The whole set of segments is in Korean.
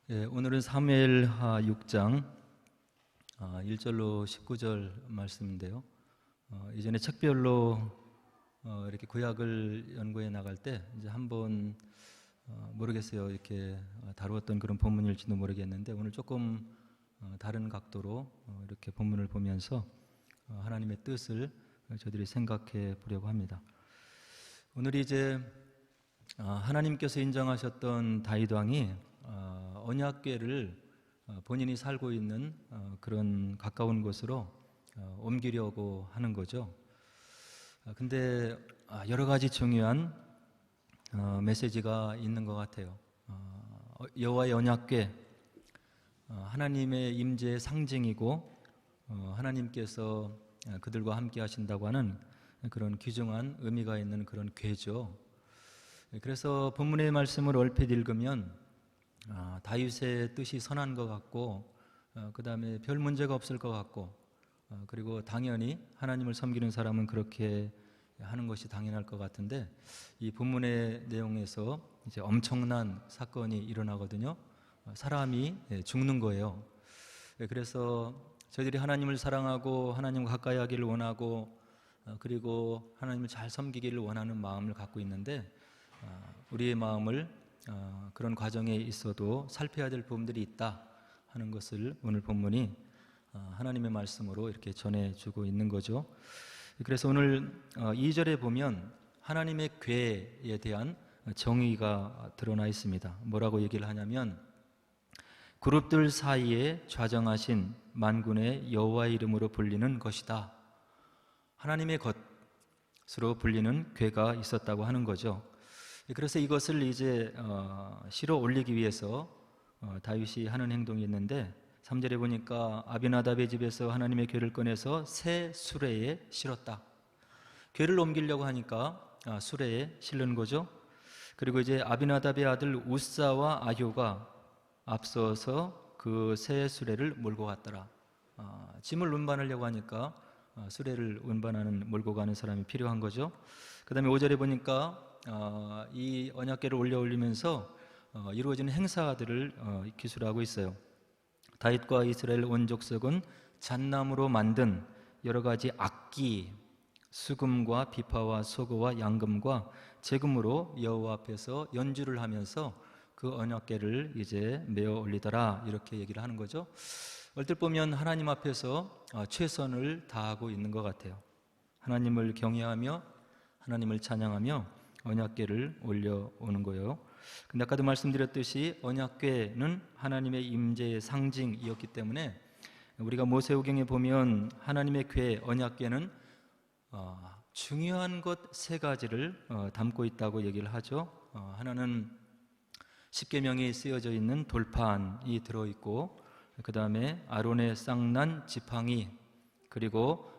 오늘은 사무엘하 6장 1절로 19절 말씀인데요. 이전에 책별로 이렇게 구약을 연구해 나갈 때 이제 한번 모르겠어요. 이렇게 다루었던 그런 본문일지도 모르겠는데 오늘 조금 다른 각도로 이렇게 본문을 보면서 하나님의 뜻을 저희들이 생각해 보려고 합니다. 오늘이 이제 하나님께서 인정하셨던 다윗 왕이 언약궤를 본인이 살고 있는 그런 가까운 곳으로 옮기려고 하는 거죠. 근데 여러 가지 중요한 메시지가 있는 것 같아요. 여호와의 언약궤, 하나님의 임재의 상징이고 하나님께서 그들과 함께 하신다고 하는 그런 귀중한 의미가 있는 그런 궤죠. 그래서 본문의 말씀을 얼핏 읽으면 다윗의 뜻이 선한 것 같고 그 다음에 별 문제가 없을 것 같고 그리고 당연히 하나님을 섬기는 사람은 그렇게 하는 것이 당연할 것 같은데 이 본문의 내용에서 이제 엄청난 사건이 일어나거든요. 사람이 죽는 거예요. 그래서 저희들이 하나님을 사랑하고 하나님과 가까이 하기를 원하고 그리고 하나님을 잘 섬기기를 원하는 마음을 갖고 있는데 우리의 마음을 그런 과정에 있어도 살펴야 될 부분들이 있다 하는 것을 오늘 본문이 하나님의 말씀으로 이렇게 전해주고 있는 거죠. 그래서 오늘 2절에 보면 하나님의 궤에 대한 정의가 드러나 있습니다. 뭐라고 얘기를 하냐면 그룹들 사이에 좌정하신 만군의 여호와의 이름으로 불리는 것이다. 하나님의 것으로 불리는 궤가 있었다고 하는 거죠. 그래서 이것을 이제 실어 올리기 위해서 다윗이 하는 행동이 있는데 3절에 보니까 아비나답의 집에서 하나님의 궤를 꺼내서 새 수레에 실었다. 궤를 옮기려고 하니까 수레에 실는 거죠. 그리고 이제 아비나답의 아들 우사와 아효가 앞서서 그 새 수레를 몰고 갔더라. 짐을 운반하려고 하니까 수레를 운반하는 몰고 가는 사람이 필요한 거죠. 그 다음에 5절에 보니까 이 언약궤를 올리면서 이루어지는 행사들을 기술하고 있어요. 다윗과 이스라엘 온 족속은 잣나무로 만든 여러 가지 악기, 수금과 비파와 소고와 양금과 제금으로 여호와 앞에서 연주를 하면서 그 언약궤를 이제 메어 올리더라 이렇게 얘기를 하는 거죠. 얼핏 보면 하나님 앞에서 최선을 다하고 있는 것 같아요. 하나님을 경외하며 하나님을 찬양하며 언약궤를 올려오는 거예요. 근데 아까도 말씀드렸듯이 언약궤는 하나님의 임재의 상징이었기 때문에 우리가 모세오경에 보면 하나님의 궤, 언약궤는 중요한 것 세 가지를 담고 있다고 얘기를 하죠. 하나는 십계명이 쓰여져 있는 돌판이 들어있고 그 다음에 아론의 쌍난 지팡이 그리고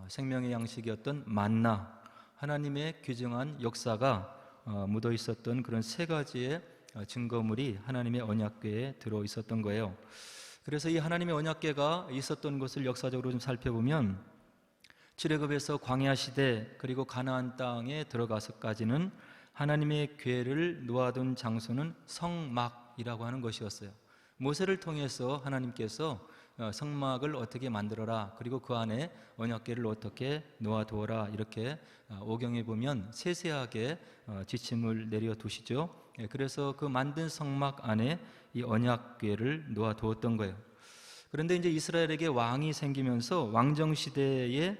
생명의 양식이었던 만나 하나님의 귀중한 역사가 묻어 있었던 그런 세 가지의 증거물이 하나님의 언약궤에 들어 있었던 거예요. 그래서 이 하나님의 언약궤가 있었던 것을 역사적으로 좀 살펴보면 출애굽에서 광야 시대 그리고 가나안 땅에 들어가서까지는 하나님의 궤를 놓아둔 장소는 성막이라고 하는 것이었어요. 모세를 통해서 하나님께서 성막을 어떻게 만들어라 그리고 그 안에 언약궤를 어떻게 놓아두어라 이렇게 오경에 보면 세세하게 지침을 내려두시죠. 그래서 그 만든 성막 안에 이 언약궤를 놓아두었던 거예요. 그런데 이제 이스라엘에게 왕이 생기면서 왕정시대에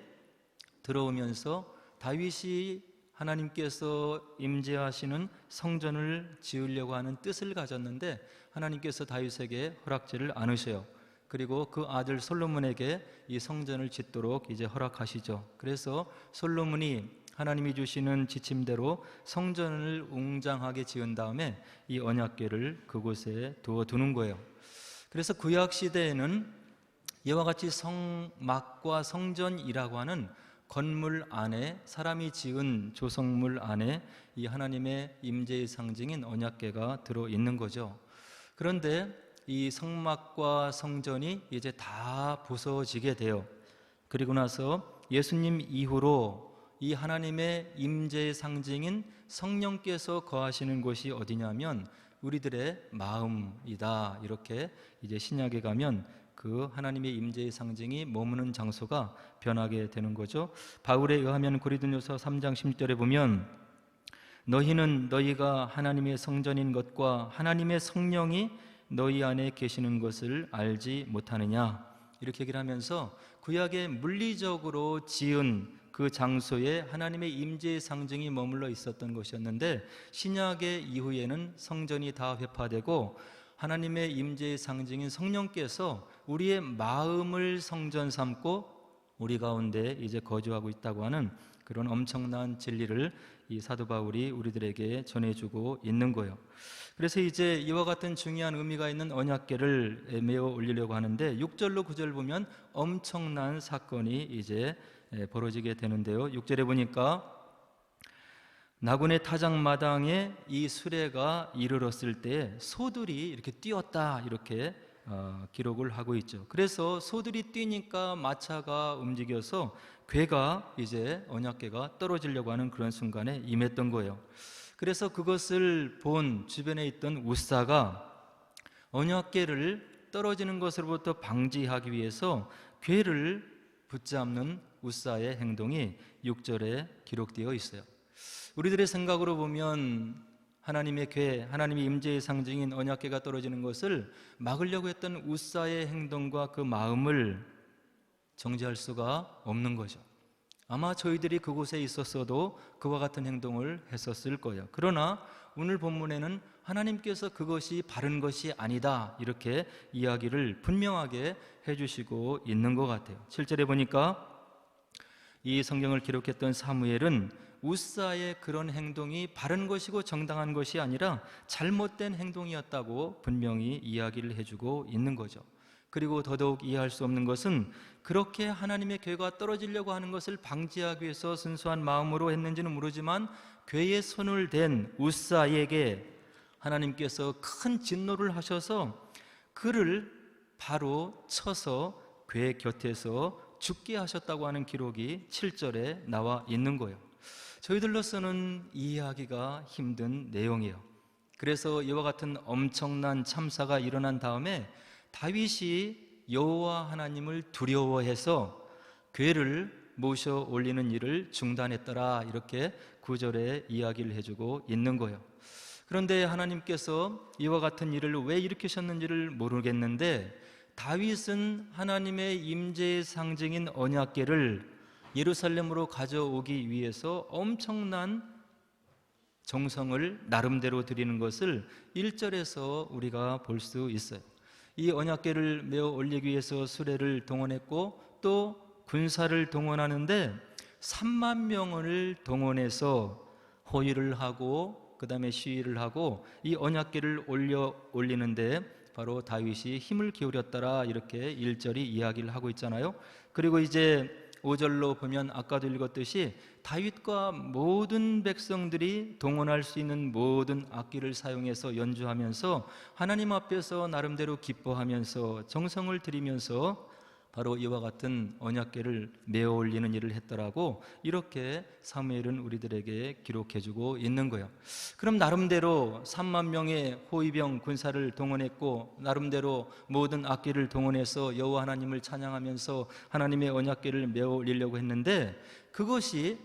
들어오면서 다윗이 하나님께서 임재하시는 성전을 지으려고 하는 뜻을 가졌는데 하나님께서 다윗에게 허락지를 않으셔요. 그리고 그 아들 솔로몬에게 이 성전을 짓도록 이제 허락하시죠. 그래서 솔로몬이 하나님이 주시는 지침대로 성전을 웅장하게 지은 다음에 이 언약궤를 그곳에 두는 거예요. 그래서 구약 시대에는 이와 같이 성막과 성전이라고 하는 건물 안에 사람이 지은 조성물 안에 이 하나님의 임재의 상징인 언약궤가 들어 있는 거죠. 그런데 이 성막과 성전이 이제 다 부서지게 돼요. 그리고 나서 예수님 이후로 이 하나님의 임재의 상징인 성령께서 거하시는 곳이 어디냐면 우리들의 마음이다. 이렇게 이제 신약에 가면 그 하나님의 임재의 상징이 머무는 장소가 변하게 되는 거죠. 바울에 의하면 고린도전서 3장 16절에 보면 너희는 너희가 하나님의 성전인 것과 하나님의 성령이 너희 안에 계시는 것을 알지 못하느냐, 이렇게 얘기를 하면서 구약에 물리적으로 지은 그 장소에 하나님의 임재의 상징이 머물러 있었던 것이었는데, 신약의 이후에는 성전이 다 회파되고 하나님의 임재의 상징인 성령께서 우리의 마음을 성전 삼고 우리 가운데 이제 거주하고 있다고 하는 그런 엄청난 진리를 이 사도 바울이 우리들에게 전해주고 있는 거예요. 그래서 이제 이와 같은 중요한 의미가 있는 언약궤를 메어 올리려고 하는데 6절로 9절 보면 엄청난 사건이 이제 벌어지게 되는데요. 6절에 보니까 나군의 타작마당에 이 수레가 이르렀을 때 소들이 이렇게 뛰었다, 이렇게 기록을 하고 있죠. 그래서 소들이 뛰니까 마차가 움직여서 궤가 이제 언약궤가 떨어지려고 하는 그런 순간에 임했던 거예요. 그래서 그것을 본 주변에 있던 우사가 언약궤를 떨어지는 것으로부터 방지하기 위해서 궤를 붙잡는 우사의 행동이 6절에 기록되어 있어요. 우리들의 생각으로 보면 하나님의 궤, 하나님의 임재의 상징인 언약궤가 떨어지는 것을 막으려고 했던 우사의 행동과 그 마음을 정죄할 수가 없는 거죠. 아마 저희들이 그곳에 있었어도 그와 같은 행동을 했었을 거예요. 그러나 오늘 본문에는 하나님께서 그것이 바른 것이 아니다, 이렇게 이야기를 분명하게 해주시고 있는 것 같아요. 7절에 보니까 이 성경을 기록했던 사무엘은 우사의 그런 행동이 바른 것이고 정당한 것이 아니라 잘못된 행동이었다고 분명히 이야기를 해주고 있는 거죠. 그리고 더더욱 이해할 수 없는 것은 그렇게 하나님의 궤가 떨어지려고 하는 것을 방지하기 위해서 순수한 마음으로 했는지는 모르지만 궤에 손을 댄 우사에게 하나님께서 큰 진노를 하셔서 그를 바로 쳐서 궤 곁에서 죽게 하셨다고 하는 기록이 7절에 나와 있는 거예요. 저희들로서는 이해하기가 힘든 내용이에요. 그래서 이와 같은 엄청난 참사가 일어난 다음에 다윗이 여호와 하나님을 두려워해서 궤를 모셔 올리는 일을 중단했더라, 이렇게 9절에 이야기를 해주고 있는 거예요. 그런데 하나님께서 이와 같은 일을 왜 일으키셨는지를 모르겠는데 다윗은 하나님의 임재의 상징인 언약궤를 예루살렘으로 가져오기 위해서 엄청난 정성을 나름대로 드리는 것을 1절에서 우리가 볼 수 있어요. 이 언약궤를 메어 올리기 위해서 수레를 동원했고 또 군사를 동원하는데 3만 명을 동원해서 호위를 하고 그 다음에 시위를 하고 이 언약궤를 올리는데 바로 다윗이 힘을 기울였더라, 이렇게 1절이 이야기를 하고 있잖아요. 그리고 이제 5절로 보면 아까도 읽었듯이 다윗과 모든 백성들이 동원할 수 있는 모든 악기를 사용해서 연주하면서 하나님 앞에서 나름대로 기뻐하면서 정성을 들이면서 바로 이와 같은 언약궤를 메어 올리는 일을 했더라고, 이렇게 사무엘은 우리들에게 기록해주고 있는 거예요. 그럼 나름대로 3만 명의 호위병 군사를 동원했고 나름대로 모든 악기를 동원해서 여호와 하나님을 찬양하면서 하나님의 언약궤를 메어 올리려고 했는데 그것이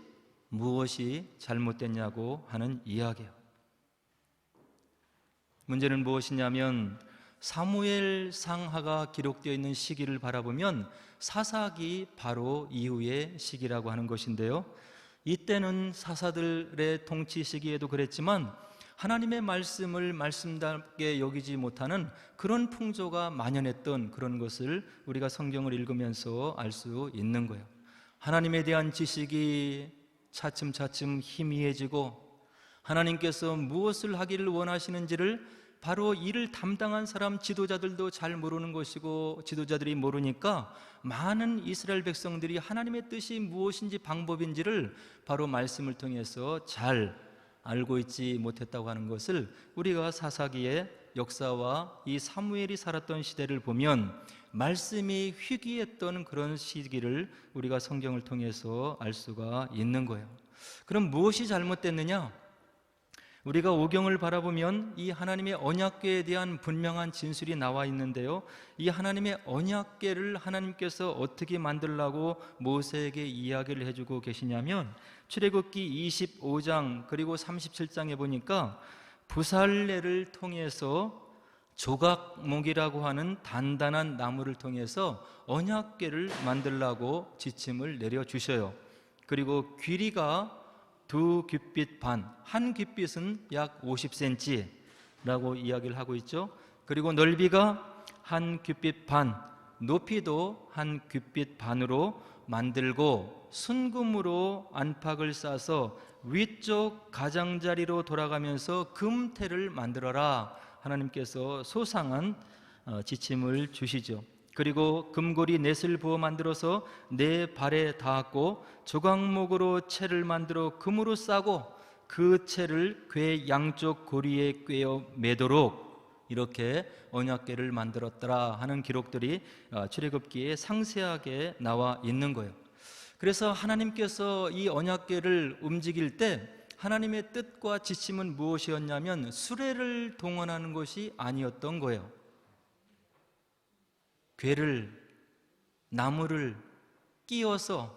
무엇이 잘못됐냐고 하는 이야기예요. 문제는 무엇이냐면 사무엘 상하가 기록되어 있는 시기를 바라보면 사사기 바로 이후의 시기라고 하는 것인데요, 이때는 사사들의 통치 시기에도 그랬지만 하나님의 말씀을 말씀답게 여기지 못하는 그런 풍조가 만연했던 그런 것을 우리가 성경을 읽으면서 알 수 있는 거예요. 하나님에 대한 지식이 차츰차츰 희미해지고 하나님께서 무엇을 하기를 원하시는지를 바로 이를 담당한 사람 지도자들도 잘 모르는 것이고 지도자들이 모르니까 많은 이스라엘 백성들이 하나님의 뜻이 무엇인지 방법인지를 바로 말씀을 통해서 잘 알고 있지 못했다고 하는 것을 우리가 사사기의 역사와 이 사무엘이 살았던 시대를 보면 말씀이 희귀했던 그런 시기를 우리가 성경을 통해서 알 수가 있는 거예요. 그럼 무엇이 잘못됐느냐? 우리가 오경을 바라보면 이 하나님의 언약궤에 대한 분명한 진술이 나와 있는데요, 이 하나님의 언약궤를 하나님께서 어떻게 만들라고 모세에게 이야기를 해주고 계시냐면, 출애굽기 25장 그리고 37장에 보니까 부살레를 통해서 조각목이라고 하는 단단한 나무를 통해서 언약궤를 만들라고 지침을 내려주셔요. 그리고 길이가 2규빗 반, 한 규빗은 약 50cm라고 이야기를 하고 있죠. 그리고 넓이가 한 규빗 반, 높이도 한 규빗 반으로 만들고 순금으로 안팎을 싸서 위쪽 가장자리로 돌아가면서 금태를 만들어라, 하나님께서 소상한 지침을 주시죠. 그리고 금고리 넷을 부어 만들어서 네 발에 닿았고, 조각목으로 채를 만들어 금으로 싸고 그 채를 궤 양쪽 고리에 꿰어 매도록 이렇게 언약궤를 만들었더라 하는 기록들이 출애굽기에 상세하게 나와 있는 거예요. 그래서 하나님께서 이 언약궤를 움직일 때 하나님의 뜻과 지침은 무엇이었냐면 수레를 동원하는 것이 아니었던 거예요. 궤를, 나무를 끼워서,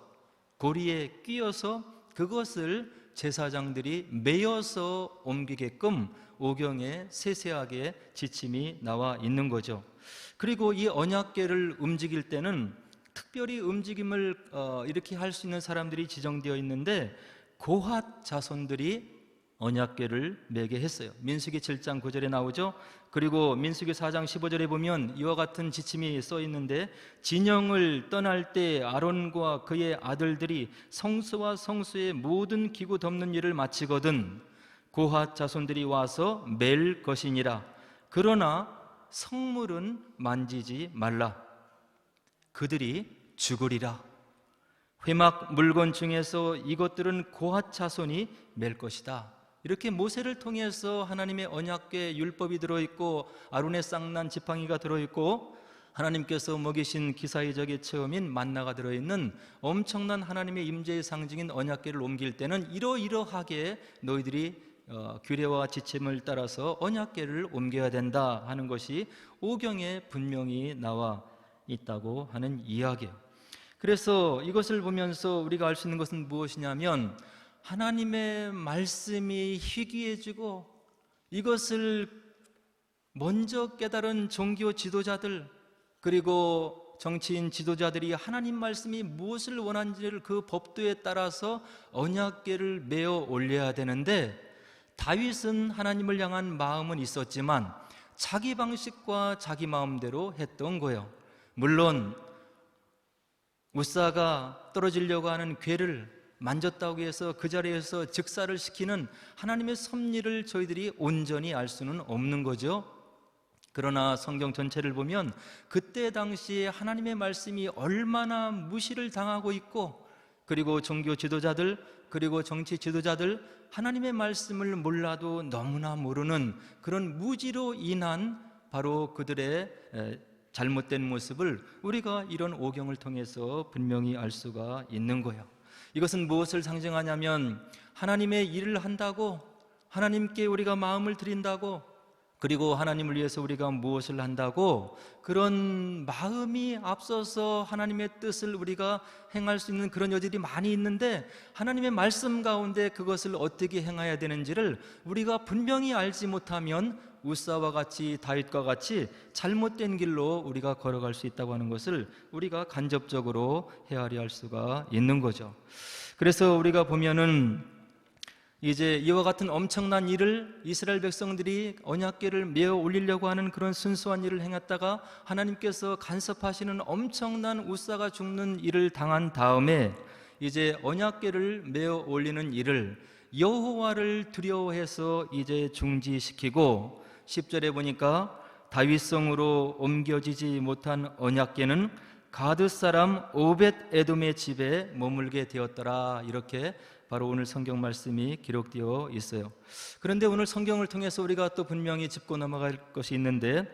고리에 끼워서 그것을 제사장들이 메어서 옮기게끔 오경에 세세하게 지침이 나와 있는 거죠. 그리고 이 언약궤를 움직일 때는 특별히 움직임을 이렇게 할 수 있는 사람들이 지정되어 있는데, 고핫 자손들이 언약궤를 메게 했어요. 민수기 7장 9절에 나오죠. 그리고 민수기 4장 15절에 보면 이와 같은 지침이 써 있는데, 진영을 떠날 때 아론과 그의 아들들이 성소와 성소의 모든 기구 덮는 일을 마치거든 고핫 자손들이 와서 맬 것이니라. 그러나 성물은 만지지 말라. 그들이 죽으리라. 회막 물건 중에서 이것들은 고핫 자손이 맬 것이다. 이렇게 모세를 통해서 하나님의 언약궤 율법이 들어있고, 아론의 쌍난 지팡이가 들어있고, 하나님께서 먹이신 기사의적의 체험인 만나가 들어있는 엄청난 하나님의 임재의 상징인 언약궤를 옮길 때는 이러이러하게 너희들이 규례와 지침을 따라서 언약궤를 옮겨야 된다 하는 것이 오경에 분명히 나와 있다고 하는 이야기예요. 그래서 이것을 보면서 우리가 알 수 있는 것은 무엇이냐면, 하나님의 말씀이 희귀해지고 이것을 먼저 깨달은 종교 지도자들, 그리고 정치인 지도자들이 하나님 말씀이 무엇을 원하는지를 그 법도에 따라서 언약궤를 메어 올려야 되는데, 다윗은 하나님을 향한 마음은 있었지만 자기 방식과 자기 마음대로 했던 거예요. 물론 우사가 떨어지려고 하는 궤를 만졌다고 해서 그 자리에서 즉사를 시키는 하나님의 섭리를 저희들이 온전히 알 수는 없는 거죠. 그러나 성경 전체를 보면 그때 당시에 하나님의 말씀이 얼마나 무시를 당하고 있고, 그리고 종교 지도자들, 그리고 정치 지도자들, 하나님의 말씀을 몰라도 너무나 모르는 그런 무지로 인한 바로 그들의 잘못된 모습을 우리가 이런 오경을 통해서 분명히 알 수가 있는 거예요. 이것은 무엇을 상징하냐면, 하나님의 일을 한다고, 하나님께 우리가 마음을 드린다고, 그리고 하나님을 위해서 우리가 무엇을 한다고, 그런 마음이 앞서서 하나님의 뜻을 우리가 행할 수 있는 그런 여지들이 많이 있는데, 하나님의 말씀 가운데 그것을 어떻게 행해야 되는지를 우리가 분명히 알지 못하면 우사와 같이, 다윗과 같이 잘못된 길로 우리가 걸어갈 수 있다고 하는 것을 우리가 간접적으로 헤아려 할 수가 있는 거죠. 그래서 우리가 보면은 이제 이와 같은 엄청난 일을 이스라엘 백성들이 언약궤를 메어 올리려고 하는 그런 순수한 일을 행했다가 하나님께서 간섭하시는 엄청난 우사가 죽는 일을 당한 다음에 이제 언약궤를 메어 올리는 일을 여호와를 두려워해서 이제 중지시키고, 10절에 보니까 다윗성으로 옮겨지지 못한 언약궤는 가드 사람 오벳 에돔의 집에 머물게 되었더라. 이렇게 바로 오늘 성경 말씀이 기록되어 있어요. 그런데 오늘 성경을 통해서 우리가 또 분명히 짚고 넘어갈 것이 있는데,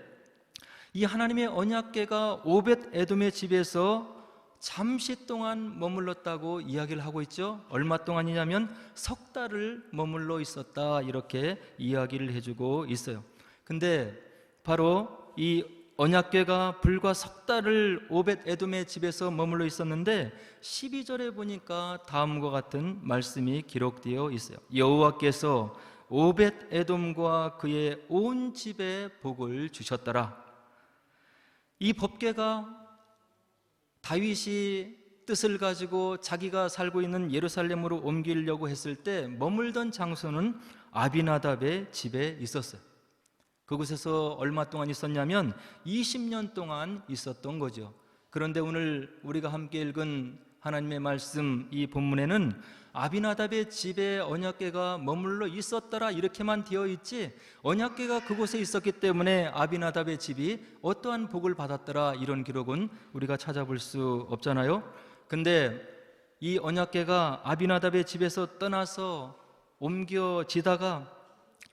이 하나님의 언약궤가 오벳 에돔의 집에서 잠시 동안 머물렀다고 이야기를 하고 있죠. 얼마 동안이냐면 석 달을 머물러 있었다, 이렇게 이야기를 해주고 있어요. 근데 바로 이 언약궤가 불과 석 달을 오벳 에돔의 집에서 머물러 있었는데 12절에 보니까 다음과 같은 말씀이 기록되어 있어요. 여호와께서 오벳 에돔과 그의 온 집에 복을 주셨더라. 이 법궤가 다윗이 뜻을 가지고 자기가 살고 있는 예루살렘으로 옮기려고 했을 때 머물던 장소는 아비나답의 집에 있었어요. 그곳에서 얼마 동안 있었냐면 20년 동안 있었던 거죠. 그런데 오늘 우리가 함께 읽은 하나님의 말씀, 이 본문에는 아비나답의 집에 언약궤가 머물러 있었더라 이렇게만 되어 있지, 언약궤가 그곳에 있었기 때문에 아비나답의 집이 어떠한 복을 받았더라 이런 기록은 우리가 찾아볼 수 없잖아요. 근데 이 언약궤가 아비나답의 집에서 떠나서 옮겨지다가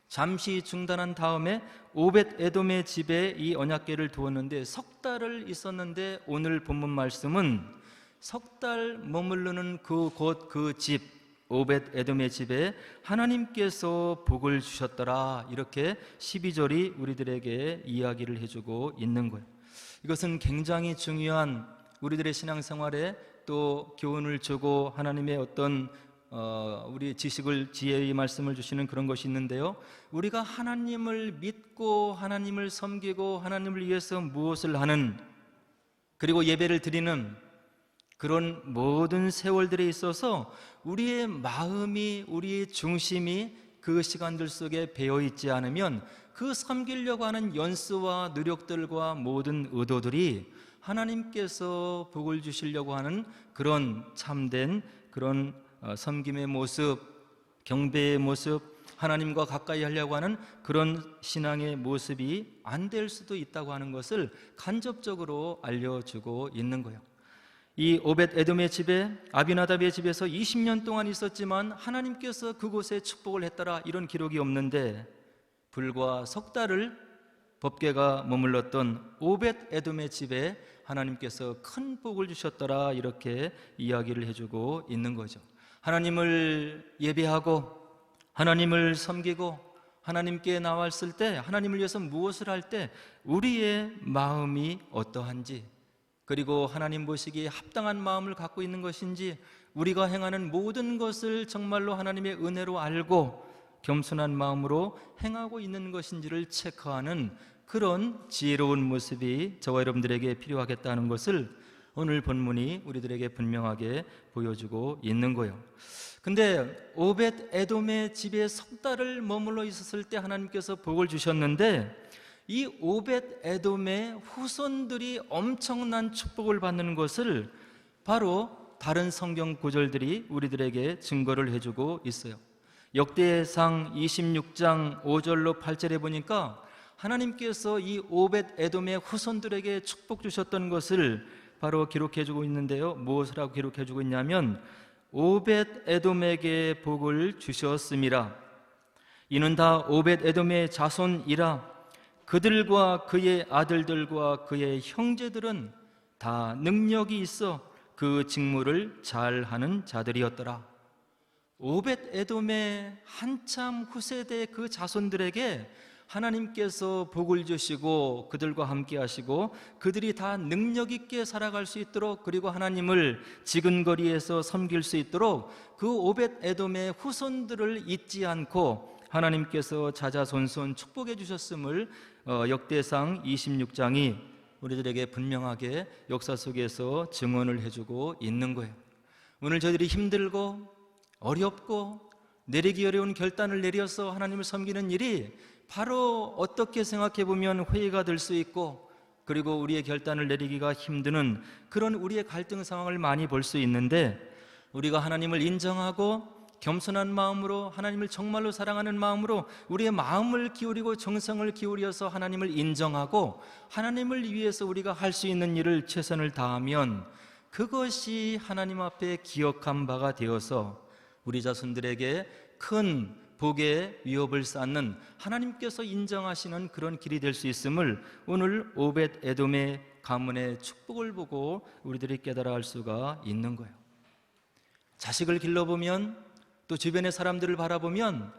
잠시 중단한 다음에 오벳 에돔의 집에 이 언약궤를 두었는데 석 달을 있었는데, 오늘 본문 말씀은 석 달 머무르는 그곳 그 집, 오벳 에돔의 집에 하나님께서 복을 주셨더라, 이렇게 12절이 우리들에게 이야기를 해주고 있는 거예요. 이것은 굉장히 중요한 우리들의 신앙생활에 또 교훈을 주고 하나님의 어떤 우리 지식을, 지혜의 말씀을 주시는 그런 것이 있는데요, 우리가 하나님을 믿고 하나님을 섬기고 하나님을 위해서 무엇을 하는, 그리고 예배를 드리는 그런 모든 세월들에 있어서 우리의 마음이, 우리의 중심이 그 시간들 속에 배어있지 않으면 그 섬기려고 하는 연수와 노력들과 모든 의도들이 하나님께서 복을 주시려고 하는 그런 참된 그런 섬김의 모습, 경배의 모습, 하나님과 가까이 하려고 하는 그런 신앙의 모습이 안 될 수도 있다고 하는 것을 간접적으로 알려주고 있는 거예요. 이 오벳 에돔의 집에, 아비나답의 집에서 20년 동안 있었지만 하나님께서 그곳에 축복을 했더라 이런 기록이 없는데, 불과 석 달을 법궤가 머물렀던 오벳 에돔의 집에 하나님께서 큰 복을 주셨더라 이렇게 이야기를 해주고 있는 거죠. 하나님을 예배하고 하나님을 섬기고 하나님께 나왔을 때, 하나님을 위해서 무엇을 할 때 우리의 마음이 어떠한지, 그리고 하나님 보시기에 합당한 마음을 갖고 있는 것인지, 우리가 행하는 모든 것을 정말로 하나님의 은혜로 알고 겸손한 마음으로 행하고 있는 것인지를 체크하는 그런 지혜로운 모습이 저와 여러분들에게 필요하겠다는 것을 오늘 본문이 우리들에게 분명하게 보여주고 있는 거예요. 근데 오벳 에돔의 집에 석 달을 머물러 있었을 때 하나님께서 복을 주셨는데, 이 오벳 에돔의 후손들이 엄청난 축복을 받는 것을 바로 다른 성경 구절들이 우리들에게 증거를 해주고 있어요. 역대상 26장 5절로 8절에 보니까 하나님께서 이 오벳 에돔의 후손들에게 축복 주셨던 것을 바로 기록해주고 있는데요, 무엇을 하고 기록해주고 있냐면 오벳 에돔에게 복을 주셨음이라. 이는 다 오벳 에돔의 자손이라. 그들과 그의 아들들과 그의 형제들은 다 능력이 있어 그 직무를 잘하는 자들이었더라. 오벳 에돔의 한참 후세대 그 자손들에게 하나님께서 복을 주시고 그들과 함께 하시고 그들이 다 능력 있게 살아갈 수 있도록, 그리고 하나님을 지근거리에서 섬길 수 있도록 그 오벳 에돔의 후손들을 잊지 않고 하나님께서 자자손손 축복해 주셨음을 역대상 26장이 우리들에게 분명하게 역사 속에서 증언을 해주고 있는 거예요. 오늘 저희들이 힘들고 어렵고 내리기 어려운 결단을 내려서 하나님을 섬기는 일이 바로 어떻게 생각해 보면 회의가 될 수 있고, 그리고 우리의 결단을 내리기가 힘드는 그런 우리의 갈등 상황을 많이 볼 수 있는데, 우리가 하나님을 인정하고 겸손한 마음으로 하나님을 정말로 사랑하는 마음으로 우리의 마음을 기울이고 정성을 기울여서 하나님을 인정하고 하나님을 위해서 우리가 할 수 있는 일을 최선을 다하면 그것이 하나님 앞에 기억한 바가 되어서 우리 자손들에게 큰 복의 위협을 쌓는 하나님께서 인정하시는 그런 길이 될 수 있음을 오늘 오벳 에돔의 가문의 축복을 보고 우리들이 깨달아 알 수가 있는 거예요. 자식을 길러보면, 또 주변의 사람들을 바라보면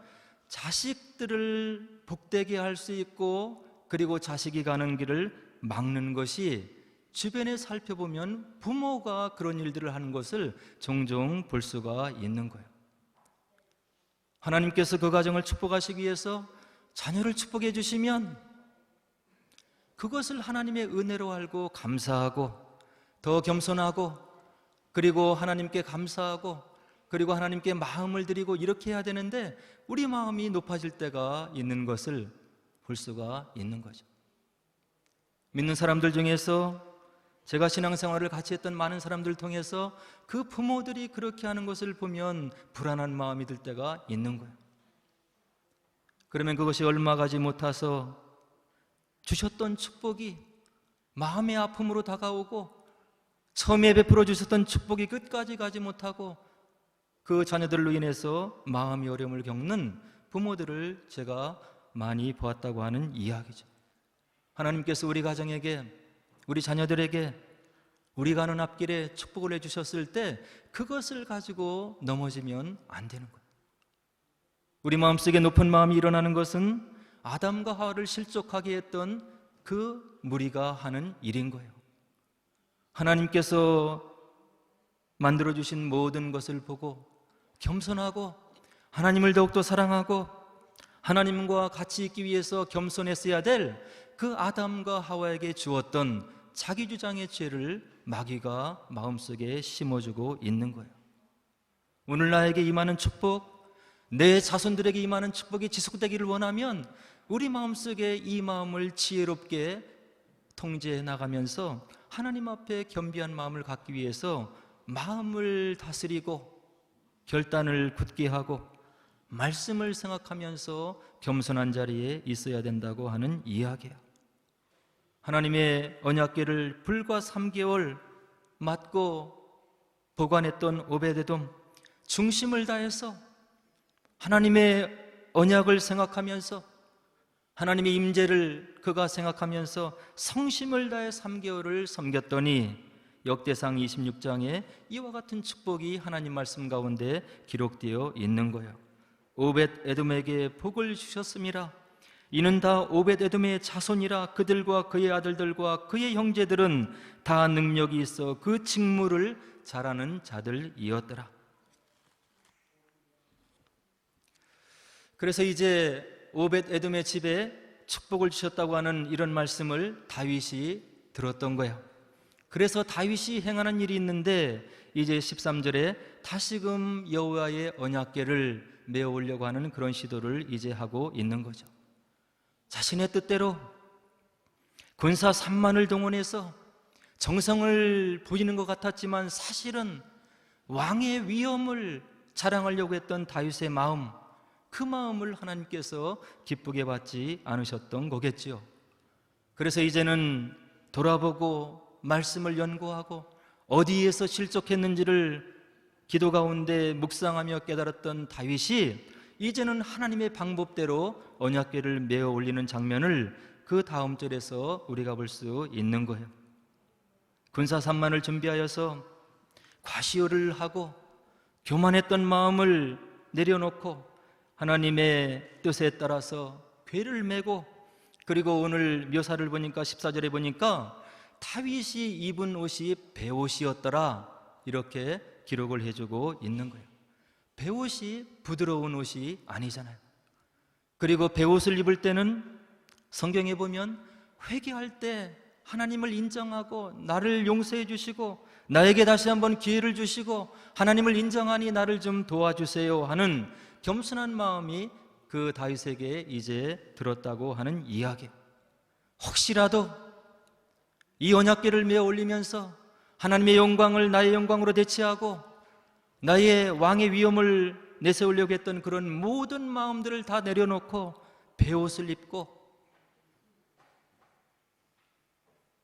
자식들을 복되게 할 수 있고, 그리고 자식이 가는 길을 막는 것이 주변에 살펴보면 부모가 그런 일들을 하는 것을 종종 볼 수가 있는 거예요. 하나님께서 그 가정을 축복하시기 위해서 자녀를 축복해 주시면 그것을 하나님의 은혜로 알고 감사하고, 더 겸손하고, 그리고 하나님께 감사하고, 그리고 하나님께 마음을 드리고, 이렇게 해야 되는데 우리 마음이 높아질 때가 있는 것을 볼 수가 있는 거죠. 믿는 사람들 중에서, 제가 신앙생활을 같이 했던 많은 사람들을 통해서 그 부모들이 그렇게 하는 것을 보면 불안한 마음이 들 때가 있는 거예요. 그러면 그것이 얼마 가지 못해서 주셨던 축복이 마음의 아픔으로 다가오고, 처음에 베풀어 주셨던 축복이 끝까지 가지 못하고 그 자녀들로 인해서 마음의 어려움을 겪는 부모들을 제가 많이 보았다고 하는 이야기죠. 하나님께서 우리 가정에게, 우리 자녀들에게 우리가 가는 앞길에 축복을 해주셨을 때 그것을 가지고 넘어지면 안 되는 거예요. 우리 마음속에 높은 마음이 일어나는 것은 아담과 하와를 실족하게 했던 그 무리가 하는 일인 거예요. 하나님께서 만들어주신 모든 것을 보고 겸손하고, 하나님을 더욱더 사랑하고 하나님과 같이 있기 위해서 겸손했어야 될 그 아담과 하와에게 주었던 자기 주장의 죄를 마귀가 마음속에 심어주고 있는 거예요. 오늘 나에게 임하는 축복, 내 자손들에게 임하는 축복이 지속되기를 원하면 우리 마음속에 이 마음을 지혜롭게 통제해 나가면서 하나님 앞에 겸비한 마음을 갖기 위해서 마음을 다스리고 결단을 굳게 하고 말씀을 생각하면서 겸손한 자리에 있어야 된다고 하는 이야기예요. 하나님의 언약궤를 불과 3개월 맡고 보관했던 오벳에돔, 중심을 다해서 하나님의 언약을 생각하면서 하나님의 임재를 그가 생각하면서 성심을 다해 3개월을 섬겼더니 역대상 26장에 이와 같은 축복이 하나님 말씀 가운데 기록되어 있는 거예요. 오벳에돔에게 복을 주셨음이라. 이는 다 오벳에돔의 자손이라. 그들과 그의 아들들과 그의 형제들은 다 능력이 있어 그 직무를 잘하는 자들이었더라. 그래서 이제 오벳에돔의 집에 축복을 주셨다고 하는 이런 말씀을 다윗이 들었던 거예요. 그래서 다윗이 행하는 일이 있는데 이제 13절에 다시금 여호와의 언약궤를 메어오려고 하는 그런 시도를 이제 하고 있는 거죠. 자신의 뜻대로 군사 3만을 동원해서 정성을 부리는 것 같았지만 사실은 왕의 위엄을 자랑하려고 했던 다윗의 마음, 그 마음을 하나님께서 기쁘게 받지 않으셨던 거겠지요. 그래서 이제는 돌아보고 말씀을 연구하고 어디에서 실족했는지를 기도 가운데 묵상하며 깨달았던 다윗이 이제는 하나님의 방법대로 언약궤를 메어 올리는 장면을 그 다음 절에서 우리가 볼 수 있는 거예요. 군사 3만을 준비하여서 과시욕을 하고 교만했던 마음을 내려놓고 하나님의 뜻에 따라서 궤를 메고, 그리고 오늘 묘사를 보니까 14절에 보니까 다윗이 입은 옷이 베옷이었더라, 이렇게 기록을 해주고 있는 거예요. 베옷이 부드러운 옷이 아니잖아요. 그리고 베옷을 입을 때는 성경에 보면 회개할 때 하나님을 인정하고 나를 용서해 주시고 나에게 다시 한번 기회를 주시고 하나님을 인정하니 나를 좀 도와주세요 하는 겸손한 마음이 그 다윗에게 이제 들었다고 하는 이야기. 혹시라도 이 언약궤를 메어 올리면서 하나님의 영광을 나의 영광으로 대체하고 나의 왕의 위엄을 내세우려고 했던 그런 모든 마음들을 다 내려놓고 베옷을 입고,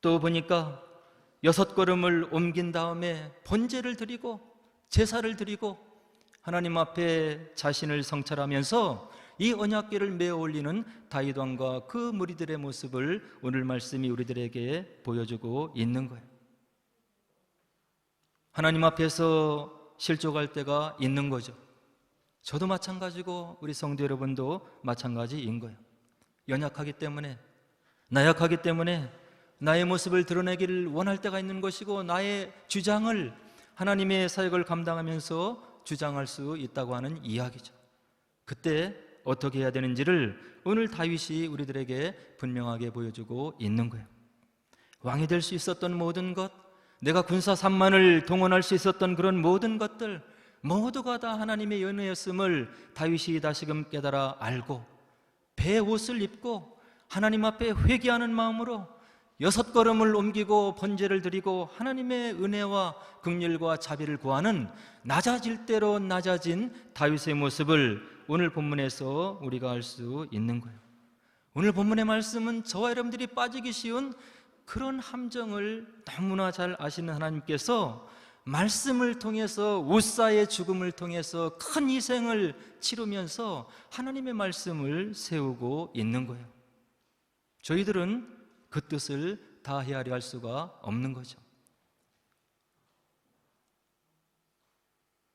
또 보니까 6걸음을 옮긴 다음에 번제를 드리고 제사를 드리고 하나님 앞에 자신을 성찰하면서 이 언약궤를 메어 올리는 다윗 왕과 그 무리들의 모습을 오늘 말씀이 우리들에게 보여주고 있는 거예요. 하나님 앞에서 실족할 때가 있는 거죠. 저도 마찬가지고 우리 성도 여러분도 마찬가지인 거예요. 연약하기 때문에, 나약하기 때문에 나의 모습을 드러내기를 원할 때가 있는 것이고, 나의 주장을, 하나님의 사역을 감당하면서 주장할 수 있다고 하는 이야기죠. 그때 어떻게 해야 되는지를 오늘 다윗이 우리들에게 분명하게 보여주고 있는 거예요. 왕이 될 수 있었던 모든 것, 내가 군사 3만을 동원할 수 있었던 그런 모든 것들 모두가 다 하나님의 은혜였음을 다윗이 다시금 깨달아 알고, 배옷을 입고 하나님 앞에 회개하는 마음으로 6걸음을 옮기고 번제를 드리고 하나님의 은혜와 긍휼과 자비를 구하는 낮아질 대로 낮아진 다윗의 모습을 오늘 본문에서 우리가 알 수 있는 거예요. 오늘 본문의 말씀은 저와 여러분들이 빠지기 쉬운 그런 함정을 너무나 잘 아시는 하나님께서 말씀을 통해서, 우사의 죽음을 통해서 큰 희생을 치르면서 하나님의 말씀을 세우고 있는 거예요. 저희들은 그 뜻을 다 헤아려 할 수가 없는 거죠.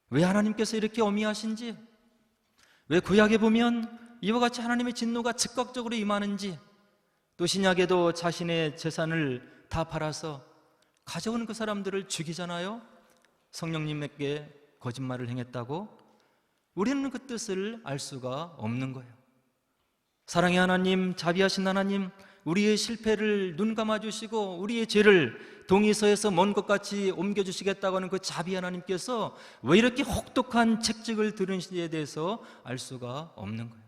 왜 하나님께서 이렇게 엄히하신지, 왜 구약에 보면 이와 같이 하나님의 진노가 즉각적으로 임하는지, 또 신약에도 자신의 재산을 다 팔아서 가져오는 그 사람들을 죽이잖아요. 성령님에게 거짓말을 행했다고. 우리는 그 뜻을 알 수가 없는 거예요. 사랑의 하나님, 자비하신 하나님, 우리의 실패를 눈 감아주시고 우리의 죄를 동이서에서 먼 것 같이 옮겨주시겠다고 하는 그 자비 하나님께서 왜 이렇게 혹독한 책직을 들으시는지에 대해서 알 수가 없는 거예요.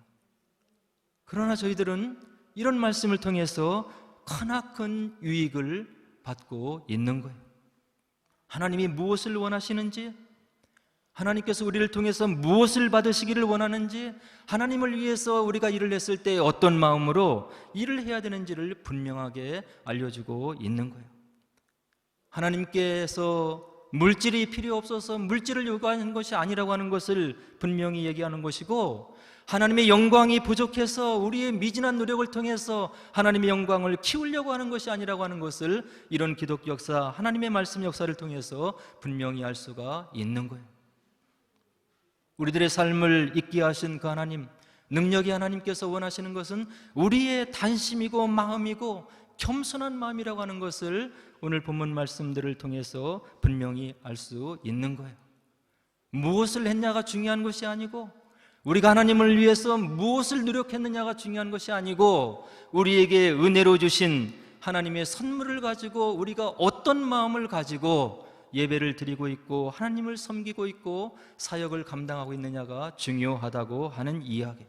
그러나 저희들은 이런 말씀을 통해서 크나큰 유익을 받고 있는 거예요. 하나님이 무엇을 원하시는지, 하나님께서 우리를 통해서 무엇을 받으시기를 원하는지, 하나님을 위해서 우리가 일을 했을 때 어떤 마음으로 일을 해야 되는지를 분명하게 알려주고 있는 거예요. 하나님께서 물질이 필요 없어서 물질을 요구하는 것이 아니라고 하는 것을 분명히 얘기하는 것이고, 하나님의 영광이 부족해서 우리의 미진한 노력을 통해서 하나님의 영광을 키우려고 하는 것이 아니라고 하는 것을 이런 기독교 역사, 하나님의 말씀 역사를 통해서 분명히 알 수가 있는 거예요. 우리들의 삶을 있게 하신 그 하나님, 능력의 하나님께서 원하시는 것은 우리의 단심이고 마음이고 겸손한 마음이라고 하는 것을 오늘 본문 말씀들을 통해서 분명히 알 수 있는 거예요. 무엇을 했냐가 중요한 것이 아니고, 우리가 하나님을 위해서 무엇을 노력했느냐가 중요한 것이 아니고, 우리에게 은혜로 주신 하나님의 선물을 가지고 우리가 어떤 마음을 가지고 예배를 드리고 있고 하나님을 섬기고 있고 사역을 감당하고 있느냐가 중요하다고 하는 이야기.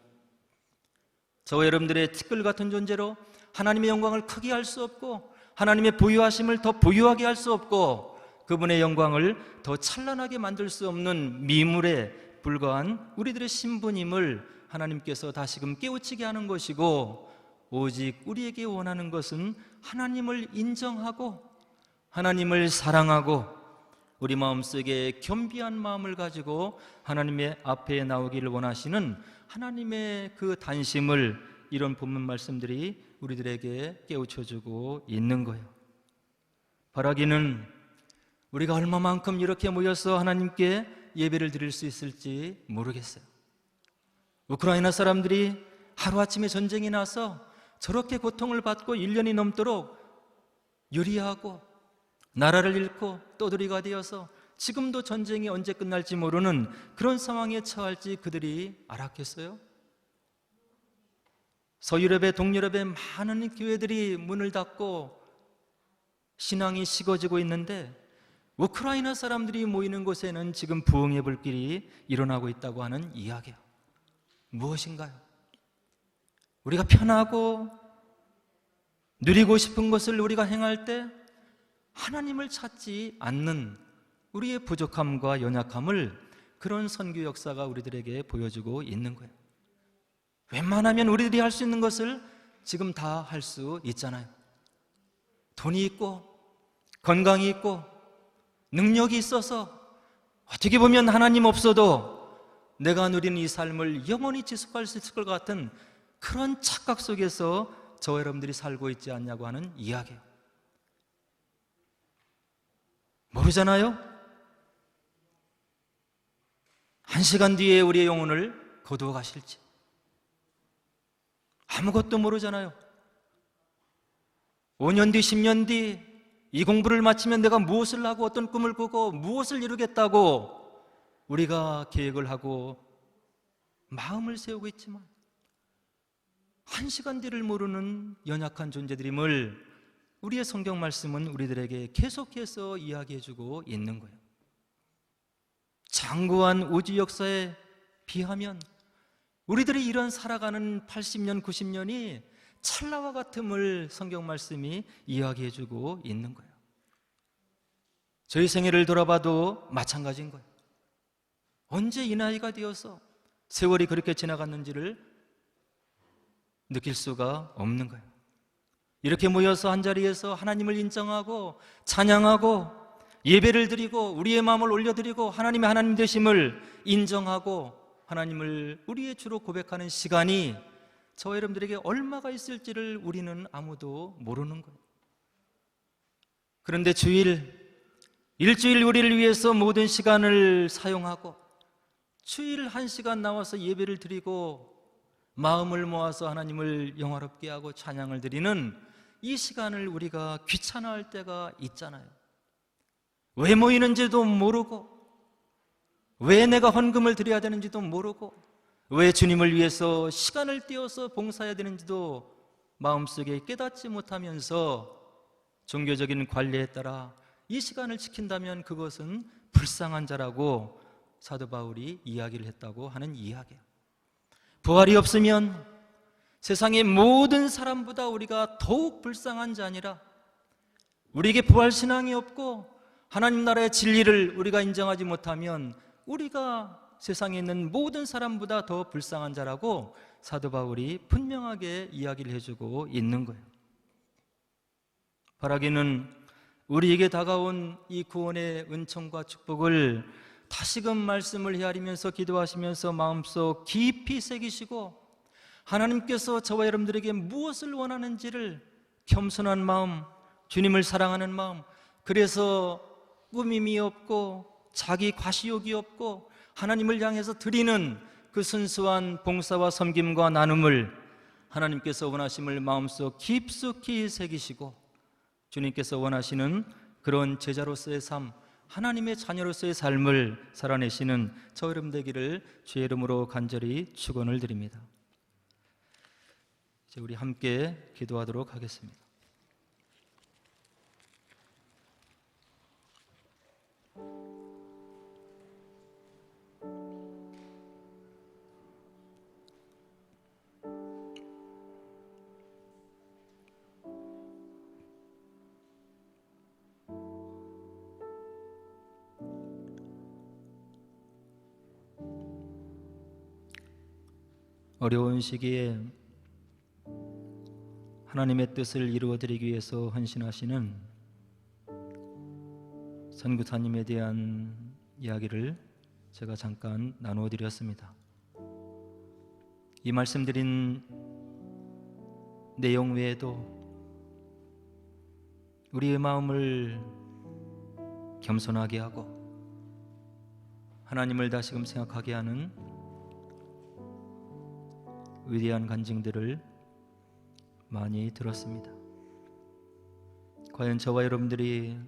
저와 여러분들의 티끌 같은 존재로 하나님의 영광을 크게 할 수 없고, 하나님의 부유하심을 더 부유하게 할 수 없고, 그분의 영광을 더 찬란하게 만들 수 없는 미물에 불과한 우리들의 신분임을 하나님께서 다시금 깨우치게 하는 것이고, 오직 우리에게 원하는 것은 하나님을 인정하고 하나님을 사랑하고 우리 마음속에 겸비한 마음을 가지고 하나님의 앞에 나오기를 원하시는 하나님의 그 단심을 이런 본문 말씀들이 우리들에게 깨우쳐주고 있는 거예요. 바라기는 우리가 얼마만큼 이렇게 모여서 하나님께 예배를 드릴 수 있을지 모르겠어요. 우크라이나 사람들이 하루아침에 전쟁이 나서 저렇게 고통을 받고 1년이 넘도록 유리하고 나라를 잃고 떠돌이가 되어서 지금도 전쟁이 언제 끝날지 모르는 그런 상황에 처할지 그들이 알았겠어요? 서유럽의 동유럽의 많은 교회들이 문을 닫고 신앙이 식어지고 있는데, 우크라이나 사람들이 모이는 곳에는 지금 부흥의 불길이 일어나고 있다고 하는 이야기예요. 무엇인가요? 우리가 편하고 누리고 싶은 것을 우리가 행할 때 하나님을 찾지 않는 우리의 부족함과 연약함을 그런 선교 역사가 우리들에게 보여주고 있는 거예요. 웬만하면 우리들이 할 수 있는 것을 지금 다 할 수 있잖아요. 돈이 있고 건강이 있고 능력이 있어서 어떻게 보면 하나님 없어도 내가 누리는 이 삶을 영원히 지속할 수 있을 것 같은 그런 착각 속에서 저와 여러분들이 살고 있지 않냐고 하는 이야기예요. 모르잖아요? 1시간 뒤에 우리의 영혼을 거두어 가실지 아무것도 모르잖아요. 5년 뒤, 10년 뒤 이 공부를 마치면 내가 무엇을 하고 어떤 꿈을 꾸고 무엇을 이루겠다고 우리가 계획을 하고 마음을 세우고 있지만 1시간 뒤를 모르는 연약한 존재들임을 우리의 성경 말씀은 우리들에게 계속해서 이야기해주고 있는 거예요. 장구한 우주 역사에 비하면 우리들이 이런 살아가는 80년, 90년이 찰나와 같음을 성경 말씀이 이야기해주고 있는 거예요. 저희 생애를 돌아봐도 마찬가지인 거예요. 언제 이 나이가 되어서 세월이 그렇게 지나갔는지를 느낄 수가 없는 거예요. 이렇게 모여서 한자리에서 하나님을 인정하고 찬양하고 예배를 드리고 우리의 마음을 올려드리고 하나님의 하나님 되심을 인정하고 하나님을 우리의 주로 고백하는 시간이 저와 여러분들에게 얼마가 있을지를 우리는 아무도 모르는 거예요. 그런데 일주일 우리를 위해서 모든 시간을 사용하고 주일 1시간 나와서 예배를 드리고 마음을 모아서 하나님을 영화롭게 하고 찬양을 드리는 이 시간을 우리가 귀찮아할 때가 있잖아요. 왜 모이는지도 모르고 왜 내가 헌금을 드려야 되는지도 모르고 왜 주님을 위해서 시간을 띄워서 봉사해야 되는지도 마음속에 깨닫지 못하면서 종교적인 관례에 따라 이 시간을 지킨다면 그것은 불쌍한 자라고 사도 바울이 이야기를 했다고 하는 이야기예요. 부활이 없으면 세상의 모든 사람보다 우리가 더욱 불쌍한 자니라. 우리에게 부활신앙이 없고 하나님 나라의 진리를 우리가 인정하지 못하면 우리가 세상에 있는 모든 사람보다 더 불쌍한 자라고 사도 바울이 분명하게 이야기를 해주고 있는 거예요. 바라기는 우리에게 다가온 이 구원의 은총과 축복을 다시금 말씀을 헤아리면서 기도하시면서 마음속 깊이 새기시고 하나님께서 저와 여러분들에게 무엇을 원하는지를 겸손한 마음, 주님을 사랑하는 마음, 그래서 꾸밈이 없고 자기 과시욕이 없고 하나님을 향해서 드리는 그 순수한 봉사와 섬김과 나눔을 하나님께서 원하심을 마음속 깊숙이 새기시고 주님께서 원하시는 그런 제자로서의 삶, 하나님의 자녀로서의 삶을 살아내시는 저 여러분 되기를 주의 이름으로 간절히 축원을 드립니다. 이제 우리 함께 기도하도록 하겠습니다. 어려운 시기에 하나님의 뜻을 이루어드리기 위해서 헌신하시는 선교사님에 대한 이야기를 제가 잠깐 나누어 드렸습니다. 이 말씀드린 내용 외에도 우리의 마음을 겸손하게 하고 하나님을 다시금 생각하게 하는 위대한 간증들을 많이 들었습니다. 과연 저와 여러분들이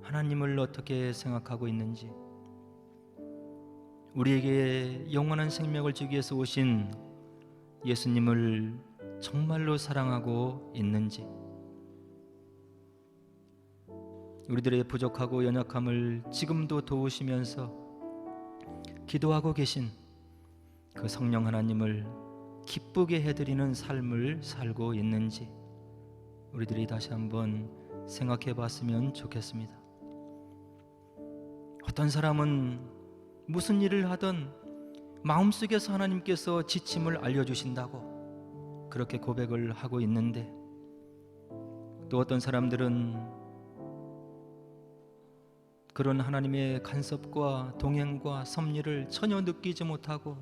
하나님을 어떻게 생각하고 있는지, 우리에게 영원한 생명을 주기 위해서 오신 예수님을 정말로 사랑하고 있는지, 우리들의 부족하고 연약함을 지금도 도우시면서 기도하고 계신 그 성령 하나님을 기쁘게 해드리는 삶을 살고 있는지 우리들이 다시 한번 생각해 봤으면 좋겠습니다. 어떤 사람은 무슨 일을 하든 마음속에서 하나님께서 지침을 알려주신다고 그렇게 고백을 하고 있는데, 또 어떤 사람들은 그런 하나님의 간섭과 동행과 섭리를 전혀 느끼지 못하고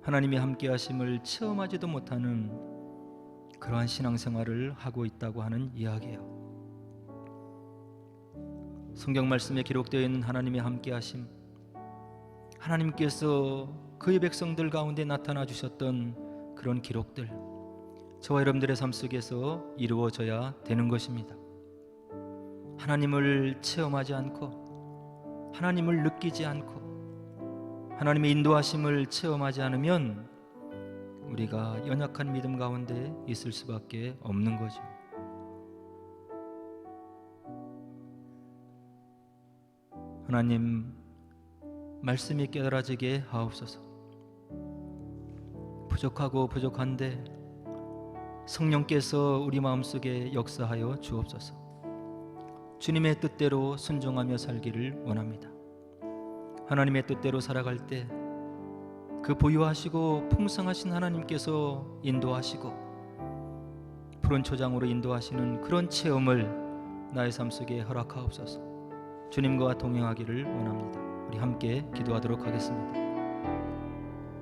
하나님의 함께하심을 체험하지도 못하는 그러한 신앙생활을 하고 있다고 하는 이야기예요. 성경 말씀에 기록되어 있는 하나님의 함께하심, 하나님께서 그의 백성들 가운데 나타나 주셨던 그런 기록들, 저와 여러분들의 삶 속에서 이루어져야 되는 것입니다. 하나님을 체험하지 않고 하나님을 느끼지 않고 하나님의 인도하심을 체험하지 않으면 우리가 연약한 믿음 가운데 있을 수밖에 없는 거죠. 하나님, 말씀이 깨달아지게 하옵소서. 부족하고 부족한데 성령께서 우리 마음속에 역사하여 주옵소서. 주님의 뜻대로 순종하며 살기를 원합니다. 하나님의 뜻대로 살아갈 때 그 보유하시고 풍성하신 하나님께서 인도하시고 푸른 초장으로 인도하시는 그런 체험을 나의 삶 속에 허락하옵소서. 주님과 동행하기를 원합니다. 우리 함께 기도하도록 하겠습니다.